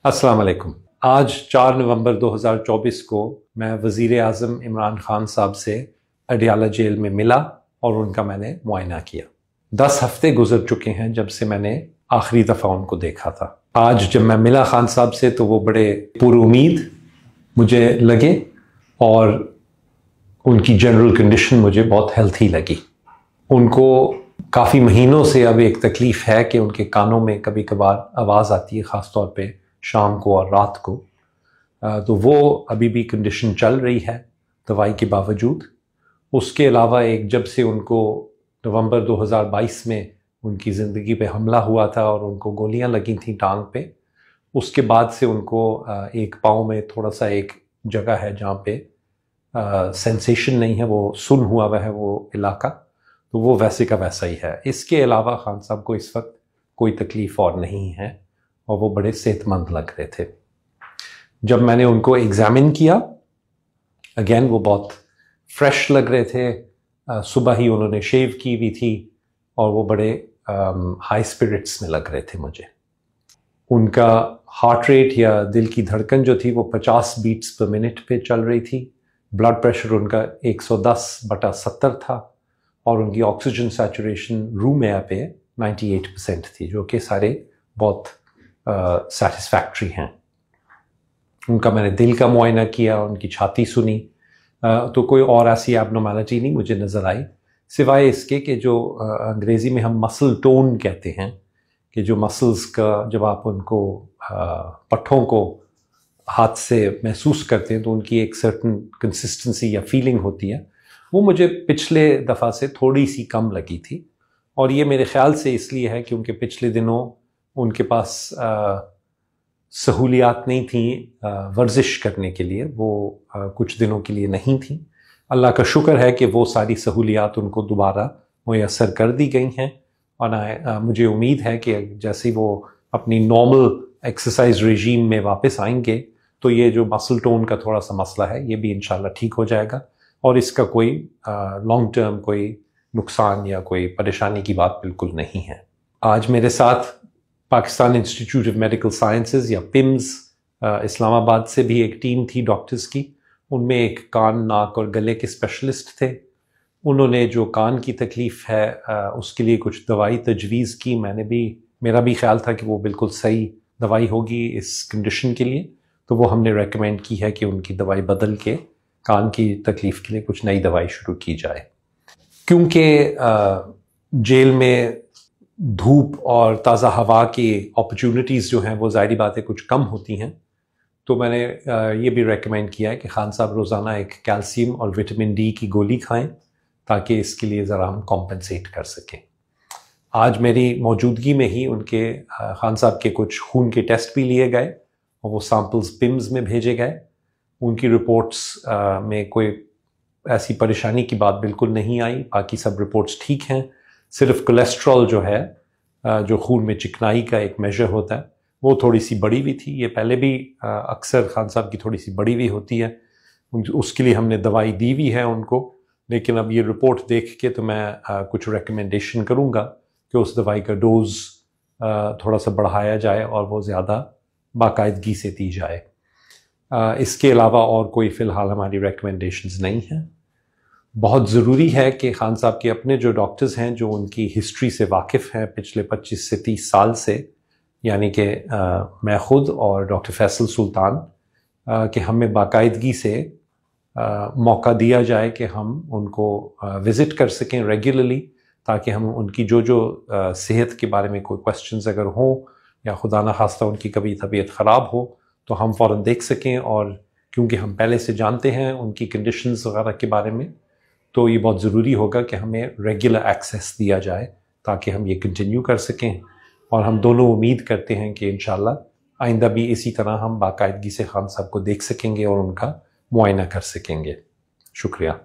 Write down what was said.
अस्सलाम वालेकुम। आज 4 नवंबर 2024 को मैं वज़ीर आज़म इमरान खान साहब से अडियाला जेल में मिला और उनका मैंने मुआयना किया। 10 हफ्ते गुजर चुके हैं जब से मैंने आखिरी दफ़ा उनको देखा था। आज जब मैं मिला खान साहब से तो वो बड़े पुरुमीद मुझे लगे और उनकी जनरल कंडीशन मुझे बहुत हेल्थी लगी। उनको काफ़ी महीनों से अब एक तकलीफ़ है कि उनके कानों में कभी कभार आवाज़ आती है, ख़ास तौर पे शाम को और रात को। तो वो अभी भी कंडीशन चल रही है दवाई के बावजूद। उसके अलावा एक जब से उनको नवंबर 2022 में उनकी ज़िंदगी पे हमला हुआ था और उनको गोलियां लगी थी टांग पे, उसके बाद से उनको एक पाँव में थोड़ा सा एक जगह है जहाँ पे सेंसेशन नहीं है, वो सुन हुआ है वो इलाका, तो वो वैसे का वैसा ही है। इसके अलावा खान साहब को इस वक्त कोई तकलीफ़ और नहीं है और वो बड़े सेहतमंद लग रहे थे। जब मैंने उनको एग्ज़ामिन किया, अगेन वो बहुत फ्रेश लग रहे थे। सुबह ही उन्होंने शेव की हुई थी और वो बड़े हाई स्पिरिट्स में लग रहे थे मुझे। उनका हार्ट रेट या दिल की धड़कन जो थी वो 50 बीट्स पर मिनट पे चल रही थी। ब्लड प्रेशर उनका 110/70 था और उनकी ऑक्सीजन सैचुरेशन रूम एयर पे 98% थी, जो कि सारे बहुत सेटिस्फैक्ट्री हैं। उनका मैंने दिल का मुआयना किया, उनकी छाती सुनी, तो कोई और ऐसी एबनॉर्मैलिटी नहीं मुझे नज़र आई, सिवाय इसके कि जो अंग्रेज़ी में हम मसल टोन कहते हैं, कि जो मसल्स का जब आप उनको पट्ठों को हाथ से महसूस करते हैं तो उनकी एक सर्टन कंसिस्टेंसी या फीलिंग होती है, वो मुझे पिछले दफ़ा से थोड़ी सी कम लगी थी। और ये मेरे ख़्याल से इसलिए है क्योंकि पिछले दिनों उनके पास सहूलियात नहीं थी वर्जिश करने के लिए, वो कुछ दिनों के लिए नहीं थी। अल्लाह का शुक्र है कि वो सारी सहूलियात उनको दोबारा मुयस्सर कर दी गई हैं और मुझे उम्मीद है कि जैसे ही वो अपनी नॉर्मल एक्सरसाइज रेजीम में वापस आएंगे तो ये जो मसल टोन का थोड़ा सा मसला है ये भी इंशाल्लाह ठीक हो जाएगा और इसका कोई लॉन्ग टर्म कोई नुकसान या कोई परेशानी की बात बिल्कुल नहीं है। आज मेरे साथ Pakistan institute of medical sciences या पिम्स इस्लामाबाद से भी एक टीम थी डॉक्टर्स की। उनमें एक कान, नाक और गले के स्पेशलिस्ट थे। उन्होंने जो कान की तकलीफ़ है उसके लिए कुछ दवाई तजवीज़ की। मेरा भी ख्याल था कि वो बिल्कुल सही दवाई होगी इस कंडीशन के लिए, तो वो हमने रेकमेंड की है कि उनकी दवाई बदल के कान की तकलीफ़ के लिए कुछ नई दवाई शुरू की जाए। क्योंकि जेल में धूप और ताज़ा हवा की अपॉर्चुनिटीज़ जो हैं वो ज़ाहिरी बात है कुछ कम होती हैं, तो मैंने ये भी रेकमेंड किया है कि खान साहब रोज़ाना एक कैल्शियम और विटामिन डी की गोली खाएं ताकि इसके लिए ज़रा हम कॉम्पनसेट कर सकें। आज मेरी मौजूदगी में ही उनके खान साहब के कुछ खून के टेस्ट भी लिए गए और वो सैम्पल्स पिम्स में भेजे गए। उनकी रिपोर्ट्स में कोई ऐसी परेशानी की बात बिल्कुल नहीं आई, बाकी सब रिपोर्ट्स ठीक हैं। सिर्फ कोलेस्ट्रॉल जो है, जो खून में चिकनाई का एक मेजर होता है, वो थोड़ी सी बढ़ी हुई थी। ये पहले भी अक्सर खान साहब की थोड़ी सी बढ़ी हुई होती है, उसके लिए हमने दवाई दी हुई है उनको, लेकिन अब ये रिपोर्ट देख के तो मैं कुछ रिकमेंडेशन करूँगा कि उस दवाई का डोज़ थोड़ा सा बढ़ाया जाए और वो ज़्यादा बाकायदगी से दी जाए। इसके अलावा और कोई फ़िलहाल हमारी रिकमेंडेशंस नहीं हैं। बहुत ज़रूरी है कि खान साहब के अपने जो डॉक्टर्स हैं जो उनकी हिस्ट्री से वाकिफ़ हैं पिछले 25 से 30 साल से, यानी कि मैं ख़ुद और डॉक्टर फैसल सुल्तान, कि हमें बाकायदगी से मौका दिया जाए कि हम उनको विज़िट कर सकें रेगुलरली, ताकि हम उनकी जो सेहत के बारे में कोई क्वेश्चंस अगर हों या खुदा न खास्ता उनकी कभी तबीयत ख़राब हो तो हम फ़ौरन देख सकें। और क्योंकि हम पहले से जानते हैं उनकी कंडीशंस वगैरह के बारे में, तो ये बहुत ज़रूरी होगा कि हमें रेगुलर एक्सेस दिया जाए ताकि हम ये कंटिन्यू कर सकें। और हम दोनों उम्मीद करते हैं कि इंशाल्लाह आइंदा भी इसी तरह हम बाकायदगी से खान साहब को देख सकेंगे और उनका मुआयना कर सकेंगे। शुक्रिया।